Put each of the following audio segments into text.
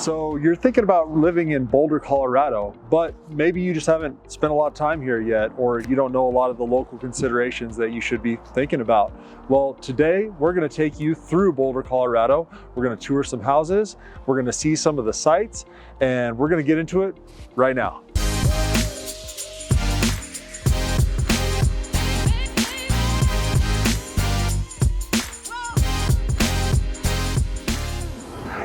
So you're thinking about living in Boulder, Colorado, but maybe you just haven't spent a lot of time here yet, or you don't know a lot of the local considerations that you should be thinking about. Well, today we're going to take you through Boulder, Colorado. We're going to tour some houses, we're going to see some of the sights, and we're going to get into it right now.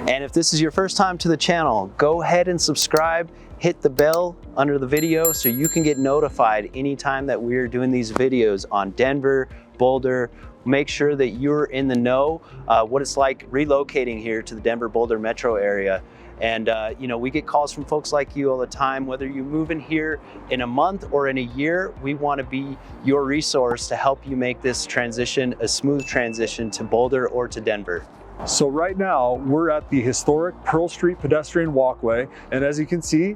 And if this is your first time to the channel, go ahead and subscribe, hit the bell under the video so you can get notified anytime that we're doing these videos on Denver, Boulder. Make sure that you're in the know what it's like relocating here to the Denver Boulder metro area. And you know, we get calls from folks like you all the time. Whether you move in here in a month or in a year, we want to be your resource to help you make this transition a smooth transition to Boulder or to Denver. So right now we're at the historic Pearl Street pedestrian walkway, and as you can see,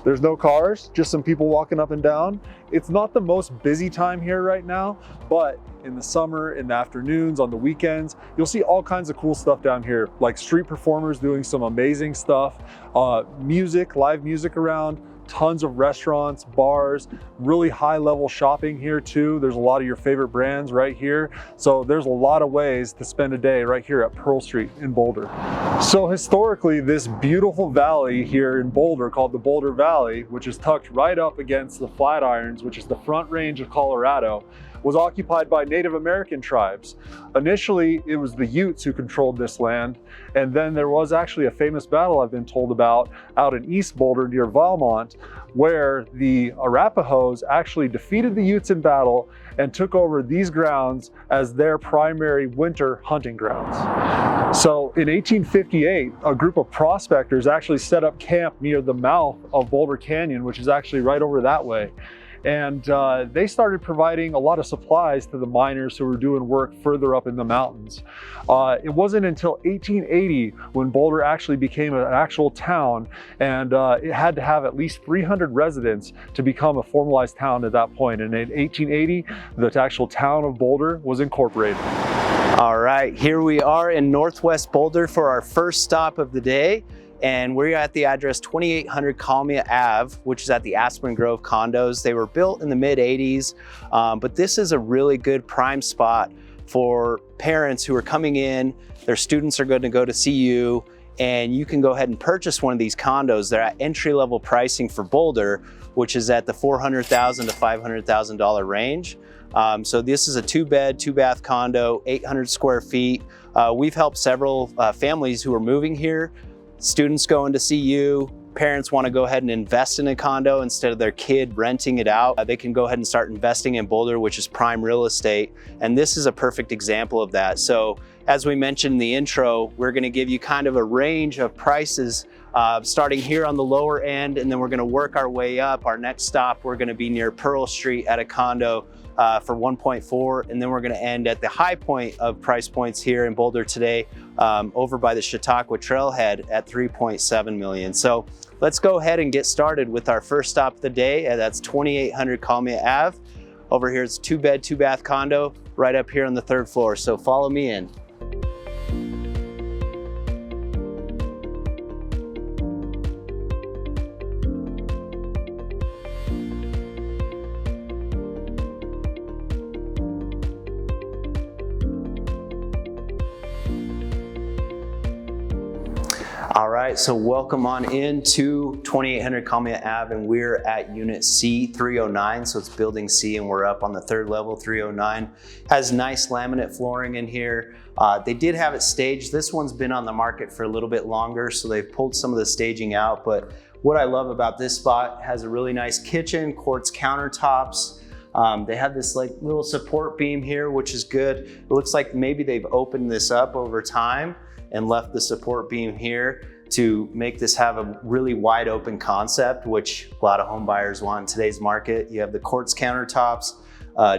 there's no cars, just some people walking up and down. It's not the most busy time here right now, but in the summer, in the afternoons, on the weekends, you'll see all kinds of cool stuff down here, like street performers doing some amazing stuff, music, live music around, tons of restaurants, bars, really high level shopping here too. There's a lot of your favorite brands right here. So there's a lot of ways to spend a day right here at Pearl Street in Boulder. So historically, this beautiful valley here in Boulder called the Boulder Valley, which is tucked right up against the Flatirons, which is the Front Range of Colorado, was occupied by Native American tribes. Initially, it was the Utes who controlled this land, and then there was actually a famous battle I've been told about out in East Boulder near Valmont, where the Arapahoes actually defeated the Utes in battle and took over these grounds as their primary winter hunting grounds. So in 1858, a group of prospectors actually set up camp near the mouth of Boulder Canyon, which is actually right over that way. And they started providing a lot of supplies to the miners who were doing work further up in the mountains. It wasn't until 1880 when Boulder actually became an actual town, and it had to have at least 300 residents to become a formalized town at that point. And in 1880, the actual town of Boulder was incorporated. All right, here we are in Northwest Boulder for our first stop of the day. And we're at the address 2800 Kalmia Ave, which is at the Aspen Grove condos. They were built in the mid 80s, but this is a really good prime spot for parents who are coming in. Their students are going to go to CU, and you can go ahead and purchase one of these condos. They're at entry-level pricing for Boulder, which is at the $400,000 to $500,000 range. So this is a 2-bed, 2-bath condo, 800 square feet. We've helped several families who are moving here. Students going to CU, parents want to go ahead and invest in a condo instead of their kid renting it out. They can go ahead and start investing in Boulder, which is prime real estate. And this is a perfect example of that. So as we mentioned in the intro, we're going to give you kind of a range of prices starting here on the lower end, and then we're going to work our way up. Our next stop, we're going to be near Pearl Street at a condo for 1.4, and then we're going to end at the high point of price points here in Boulder today, over by the Chautauqua Trailhead at 3.7 million. So let's go ahead and get started with our first stop of the day, and that's 2800 Kalmia Ave. Over here it's a 2-bed, 2-bath condo right up here on the 3rd floor. So follow me in. All right, so welcome on into 2800 Kalmia Ave, and we're at unit C309, so it's building C, and we're up on the 3rd level, 309. Has nice laminate flooring in here. They did have it staged. This one's been on the market for a little bit longer, so they've pulled some of the staging out, but what I love about this spot, has a really nice kitchen, quartz countertops. They have this like little support beam here, which is good. It looks like maybe they've opened this up over time and left the support beam here to make this have a really wide open concept, which a lot of home buyers want in today's market. You have the quartz countertops,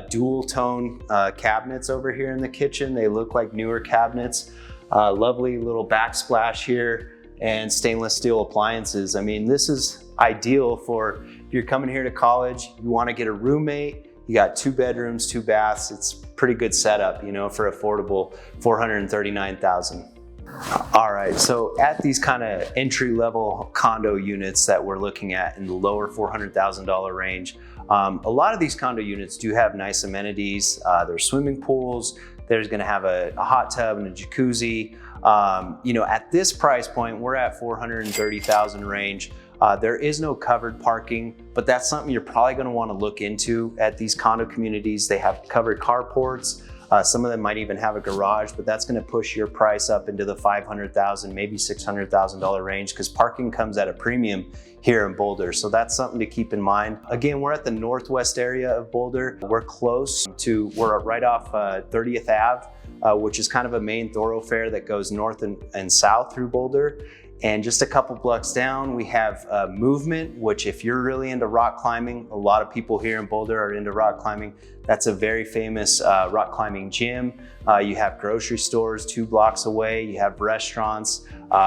dual tone cabinets over here in the kitchen. They look like newer cabinets. Lovely little backsplash here, and stainless steel appliances. I mean, this is ideal for if you're coming here to college, you want to get a roommate, you got 2 bedrooms, 2 baths. It's pretty good setup, you know, for affordable $439,000. All right, so at these kind of entry-level condo units that we're looking at in the lower $400,000 range, a lot of these condo units do have nice amenities. There's swimming pools, there's gonna have a hot tub and a jacuzzi. At this price point, we're at $430,000 range. There is no covered parking, but that's something you're probably gonna wanna look into at these condo communities. They have covered carports. Some of them might even have a garage, but that's gonna push your price up into the $500,000, maybe $600,000 range, because parking comes at a premium here in Boulder. So that's something to keep in mind. Again, we're at the northwest area of Boulder. We're right off 30th Ave, which is kind of a main thoroughfare that goes north and south through Boulder. And just a couple blocks down, we have Movement, which if you're really into rock climbing, a lot of people here in Boulder are into rock climbing. That's a very famous rock climbing gym. You have grocery stores 2 blocks away. You have restaurants.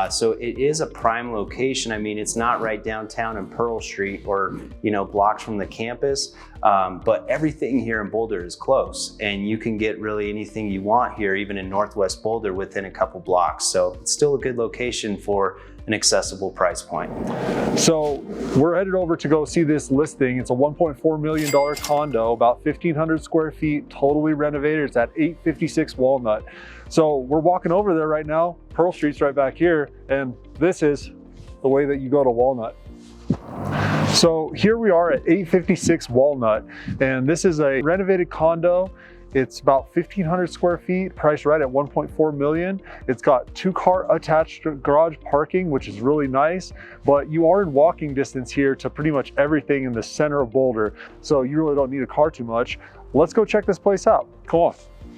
So it is a prime location. I mean, it's not right downtown in Pearl Street or, blocks from the campus, but everything here in Boulder is close, and you can get really anything you want here, even in Northwest Boulder, within a couple blocks. So it's still a good location for an accessible price point. So we're headed over to go see this listing. It's a $1.4 million condo, about 1,500 square feet, totally renovated. It's at 856 Walnut. So we're walking over there right now. Pearl Street's right back here, and this is the way that you go to Walnut. So here we are at 856 Walnut, and this is a renovated condo. It's about 1,500 square feet, priced right at 1.4 million. It's got 2-car attached garage parking, which is really nice, but you are in walking distance here to pretty much everything in the center of Boulder. So you really don't need a car too much. Let's go check this place out. Come on.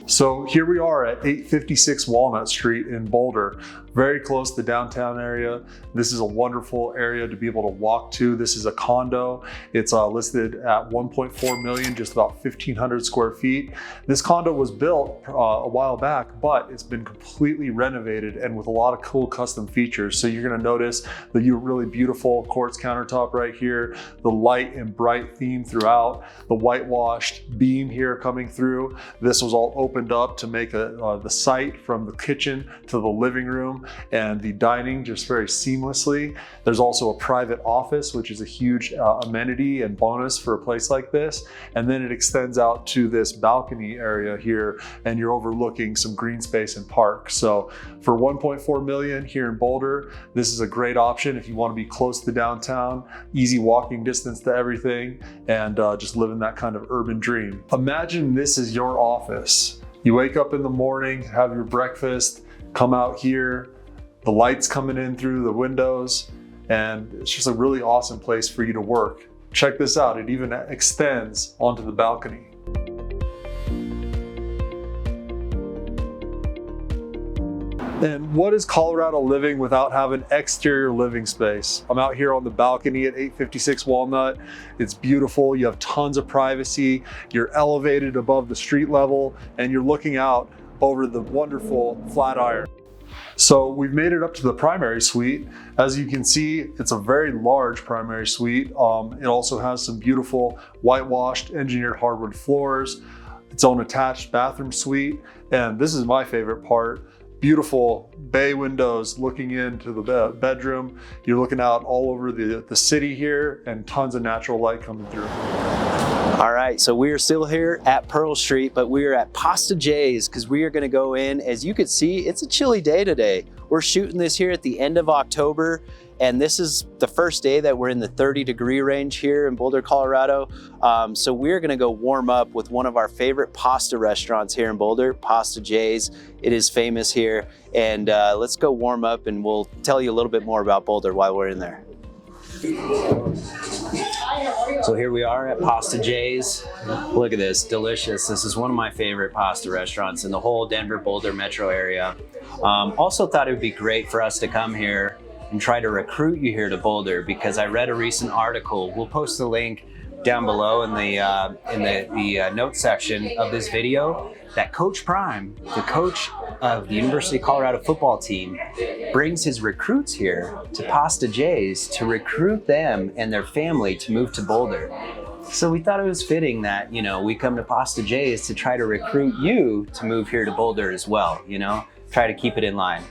So here we are at 856 Walnut Street in Boulder, very close to the downtown area. This is a wonderful area to be able to walk to. This is a condo. It's listed at 1.4 million, just about 1,500 square feet. This condo was built a while back, but it's been completely renovated and with a lot of cool custom features. So you're gonna notice the really beautiful quartz countertop right here, the light and bright theme throughout, the whitewashed beam here coming through. This was all opened up to make the site from the kitchen to the living room and the dining just very seamlessly. There's also a private office, which is a huge amenity and bonus for a place like this. And then it extends out to this balcony area here, and you're overlooking some green space and park. So for 1.4 million here in Boulder, this is a great option if you want to be close to downtown, easy walking distance to everything, and just living that kind of urban dream. Imagine this is your office. You wake up in the morning, have your breakfast, come out here, the lights coming in through the windows, and it's just a really awesome place for you to work. Check this out, it even extends onto the balcony. And what is Colorado living without having exterior living space? I'm out here on the balcony at 856 Walnut. It's beautiful, you have tons of privacy, you're elevated above the street level, and you're looking out over the wonderful Flatiron. So we've made it up to the primary suite. As you can see, it's a very large primary suite. It also has some beautiful whitewashed engineered hardwood floors, its own attached bathroom suite, and this is my favorite part. Beautiful bay windows looking into the bedroom. You're looking out all over the city here, and tons of natural light coming through. All right, so we are still here at Pearl Street, but we are at Pasta J's because we are gonna go in. As you can see, it's a chilly day today. We're shooting this here at the end of October, and this is the first day that we're in the 30-degree range here in Boulder, Colorado. So we're gonna go warm up with one of our favorite pasta restaurants here in Boulder, Pasta J's. It is famous here, and let's go warm up and we'll tell you a little bit more about Boulder while we're in there. So here we are at Pasta J's. Look at this, delicious. This is one of my favorite pasta restaurants in the whole Denver Boulder metro area. Also thought it would be great for us to come here and try to recruit you here to Boulder, because I read a recent article. We'll post the link down below in the notes section of this video, that Coach Prime, the coach of the University of Colorado football team, brings his recruits here to Pasta J's to recruit them and their family to move to Boulder. So we thought it was fitting that, we come to Pasta J's to try to recruit you to move here to Boulder as well, try to keep it in line.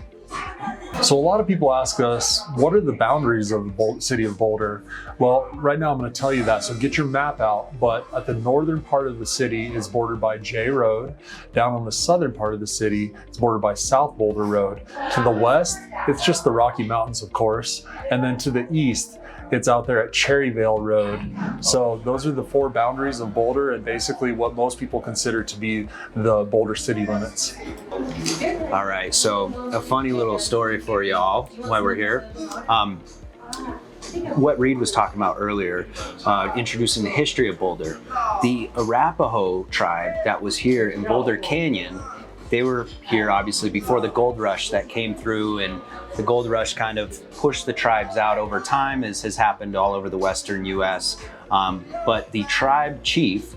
So a lot of people ask us, what are the boundaries of the city of Boulder? Well, right now I'm going to tell you that, so get your map out. But at the northern part of the city is bordered by J Road. Down on the southern part of the city, it's bordered by South Boulder Road. To the west, it's just the Rocky Mountains, of course. And then to the east, it's out there at Cherryvale Road. So those are the four boundaries of Boulder and basically what most people consider to be the Boulder city limits. All right, so a funny little story for y'all while we're here. What Reed was talking about earlier, introducing the history of Boulder. The Arapaho tribe that was here in Boulder Canyon, they were here obviously before the gold rush that came through, and the gold rush kind of pushed the tribes out over time, as has happened all over the western US. But the tribe chief,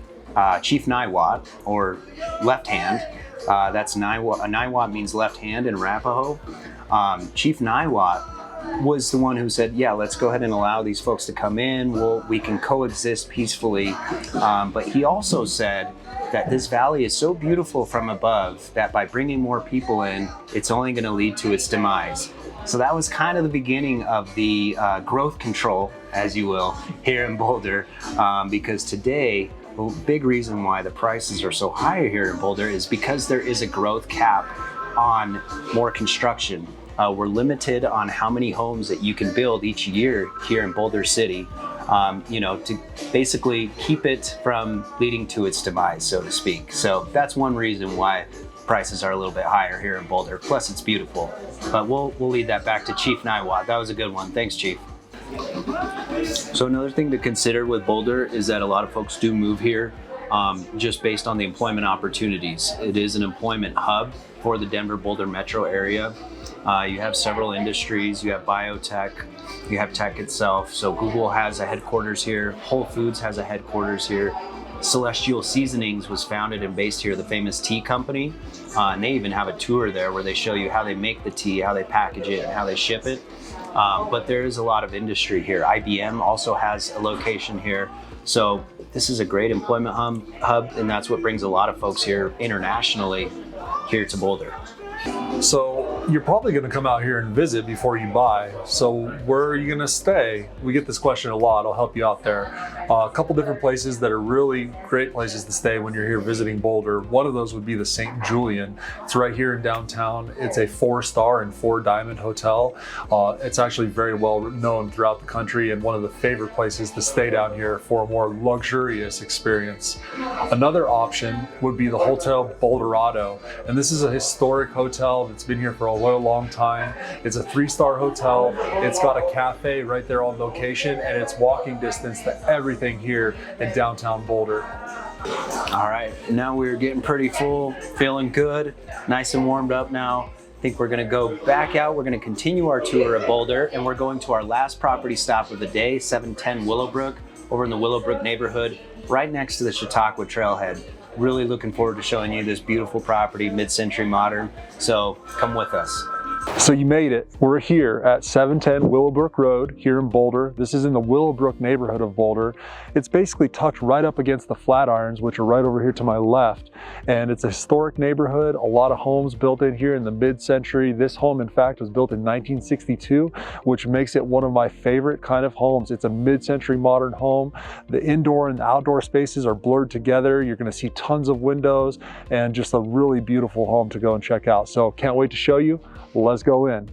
Chief Niwot, or left hand, that's Niwot. Niwot means left hand in Arapaho. Chief Niwot was the one who said, yeah, let's go ahead and allow these folks to come in. We can coexist peacefully. But he also said that this valley is so beautiful from above that by bringing more people in, it's only going to lead to its demise. So that was kind of the beginning of the growth control, as you will, here in Boulder, because today, a big reason why the prices are so high here in Boulder is because there is a growth cap on more construction. We're limited on how many homes that you can build each year here in Boulder City, to basically keep it from leading to its demise, so to speak. So that's one reason why prices are a little bit higher here in Boulder. Plus, it's beautiful. But we'll lead that back to Chief Niwot. That was a good one. Thanks, Chief. So another thing to consider with Boulder is that a lot of folks do move here just based on the employment opportunities. It is an employment hub for the Denver-Boulder metro area. You have several industries. You have biotech, you have tech itself. So Google has a headquarters here. Whole Foods has a headquarters here. Celestial Seasonings was founded and based here, the famous tea company. And they even have a tour there where they show you how they make the tea, how they package it, and how they ship it. But there is a lot of industry here. IBM also has a location here. So this is a great employment hub, and that's what brings a lot of folks here internationally here to Boulder. So you're probably going to come out here and visit before you buy. So where are you going to stay? We get this question a lot. I'll help you out there. A couple different places that are really great places to stay when you're here visiting Boulder. One of those would be the St. Julian. It's right here in downtown. It's a 4-star and 4-diamond hotel. It's actually very well known throughout the country and one of the favorite places to stay down here for a more luxurious experience. Another option would be the Hotel Boulder Colorado. And this is a historic hotel that's been here for a long time. It's a 3-star hotel. It's got a cafe right there on location, and it's walking distance to everything here in downtown Boulder. All right, now we're getting pretty full, feeling good, nice and warmed up now. I think we're gonna go back out. We're gonna continue our tour of Boulder, and we're going to our last property stop of the day, 710 Willowbrook, over in the Willowbrook neighborhood, right next to the Chautauqua Trailhead. Really looking forward to showing you this beautiful property, mid-century modern. So come with us. So you made it. We're here at 710 Willowbrook Road here in Boulder. This is in the Willowbrook neighborhood of Boulder. It's basically tucked right up against the Flatirons, which are right over here to my left. And it's a historic neighborhood. A lot of homes built in here in the mid-century. This home, in fact, was built in 1962, which makes it one of my favorite kind of homes. It's a mid-century modern home. The indoor and outdoor spaces are blurred together. You're gonna see tons of windows and just a really beautiful home to go and check out. So can't wait to show you. Let's go in.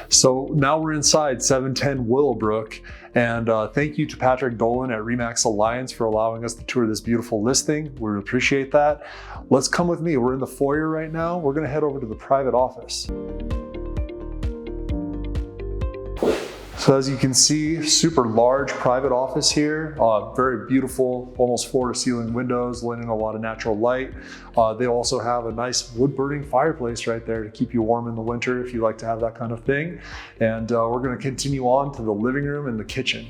So now we're inside 710 Willowbrook, and thank you to Patrick Dolan at Remax Alliance for allowing us to tour this beautiful listing. We appreciate that. Let's come with me. We're in the foyer right now. We're gonna head over to the private office. So as you can see, super large private office here, very beautiful, almost floor-to-ceiling windows, letting in a lot of natural light. They also have a nice wood-burning fireplace right there to keep you warm in the winter if you like to have that kind of thing. And we're gonna continue on to the living room and the kitchen.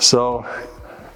So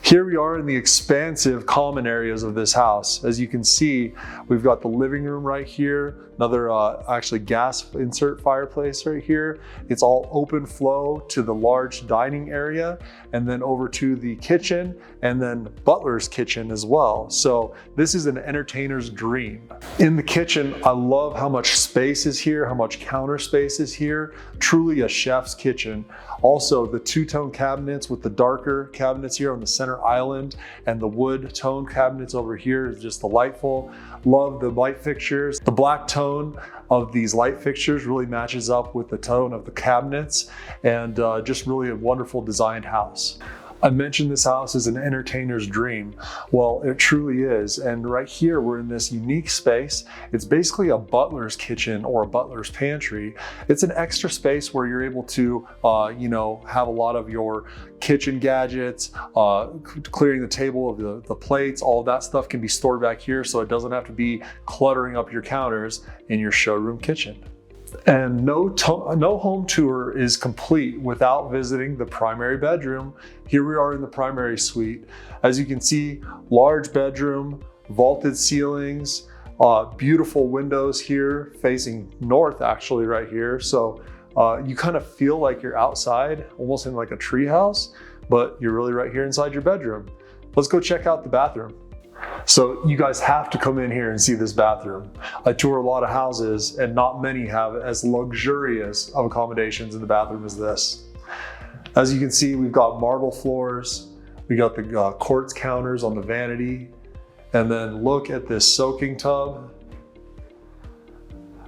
Here we are in the expansive common areas of this house. As you can see, we've got the living room right here, another actually gas insert fireplace right here. It's all open flow to the large dining area, and then over to the kitchen, and then butler's kitchen as well. So this is an entertainer's dream. In the kitchen, I love how much space is here, how much counter space is here. Truly a chef's kitchen. Also, the two-tone cabinets with the darker cabinets here on the center island, and the wood tone cabinets over here is just delightful. Love the light fixtures. The black tone of these light fixtures really matches up with the tone of the cabinets, and just really a wonderful designed house. I mentioned this house is an entertainer's dream. Well, it truly is. And right here, we're in this unique space. It's basically a butler's kitchen or a butler's pantry. It's an extra space where you're able to, have a lot of your kitchen gadgets, clearing the table of the plates, all of that stuff can be stored back here, so it doesn't have to be cluttering up your counters in your showroom kitchen. And no home tour is complete without visiting the primary bedroom. Here we are in the primary suite. As you can see, large bedroom, vaulted ceilings, beautiful windows here facing north actually right here. So you kind of feel like you're outside, almost in like a tree house, but you're really right here inside your bedroom. Let's go check out the bathroom. So you guys have to come in here and see this bathroom. I tour a lot of houses and not many have as luxurious of accommodations in the bathroom as this. As you can see, we've got marble floors, we got the quartz counters on the vanity, and then look at this soaking tub.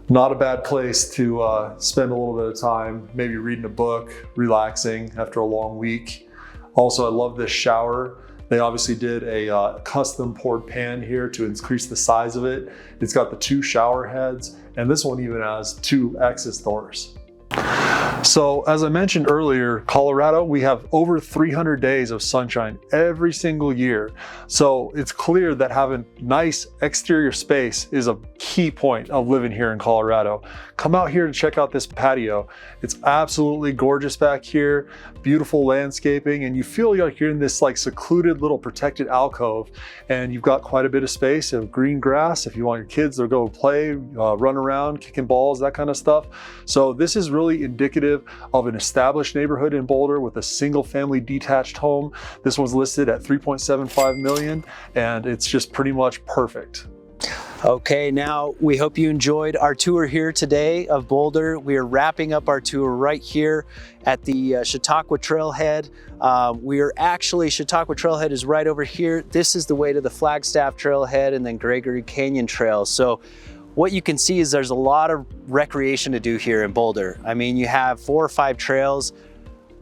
Not a bad place to spend a little bit of time, maybe reading a book, relaxing after a long week. Also, I love this shower. They obviously did a custom poured pan here to increase the size of it. It's got the 2 shower heads, and this one even has 2 access doors. So as I mentioned earlier, Colorado, we have over 300 days of sunshine every single year. So it's clear that having nice exterior space is a key point of living here in Colorado. Come out here and check out this patio. It's absolutely gorgeous back here, beautiful landscaping, and you feel like you're in this like secluded little protected alcove, and you've got quite a bit of space of green grass if you want your kids to go play, run around, kicking balls, that kind of stuff. So this is really indicative of an established neighborhood in Boulder with a single family detached home. This one's listed at $3.75 million, and it's just pretty much perfect. Okay, now we hope you enjoyed our tour here today of Boulder. We are wrapping up our tour right here at the Chautauqua Trailhead. Chautauqua Trailhead is right over here. This is the way to the Flagstaff Trailhead and then Gregory Canyon Trail. So what you can see is there's a lot of recreation to do here in Boulder. I mean, you have 4 or 5 trails.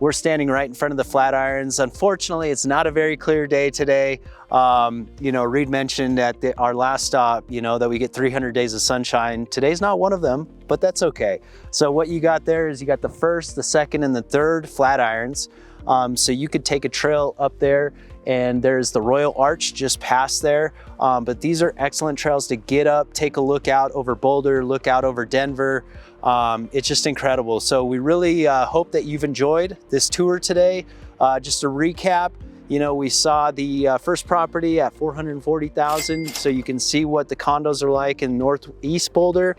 We're standing right in front of the Flatirons. Unfortunately, it's not a very clear day today. Reed mentioned at our last stop, that we get 300 days of sunshine. Today's not one of them, but that's okay. So what you got there is you got the 1st, the 2nd, and the 3rd Flatirons. So you could take a trail up there, and there's the Royal Arch just past there. But these are excellent trails to get up, take a look out over Boulder, look out over Denver. It's just incredible. So we really hope that you've enjoyed this tour today. Just to recap, we saw the first property at $440,000, so you can see what the condos are like in Northeast Boulder.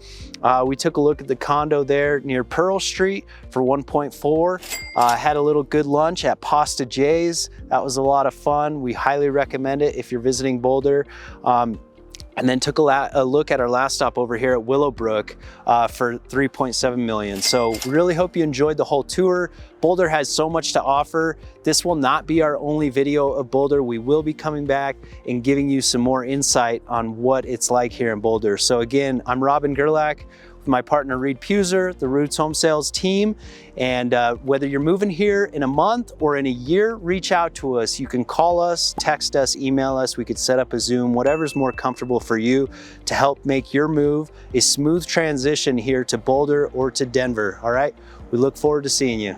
We took a look at the condo there near Pearl Street for $1.4. Had a little good lunch at Pasta J's. That was a lot of fun. We highly recommend it if you're visiting Boulder. And then took a look at our last stop over here at Willowbrook for $3.7 million. So we really hope you enjoyed the whole tour. Boulder has so much to offer. This will not be our only video of Boulder. We will be coming back and giving you some more insight on what it's like here in Boulder. So again, I'm Robin Gerlach, my partner Reed Puser, the Roots Home Sales team. And whether you're moving here in a month or in a year, reach out to us. You can call us, text us, email us. We could set up a Zoom, whatever's more comfortable for you to help make your move a smooth transition here to Boulder or to Denver. All right, we look forward to seeing you.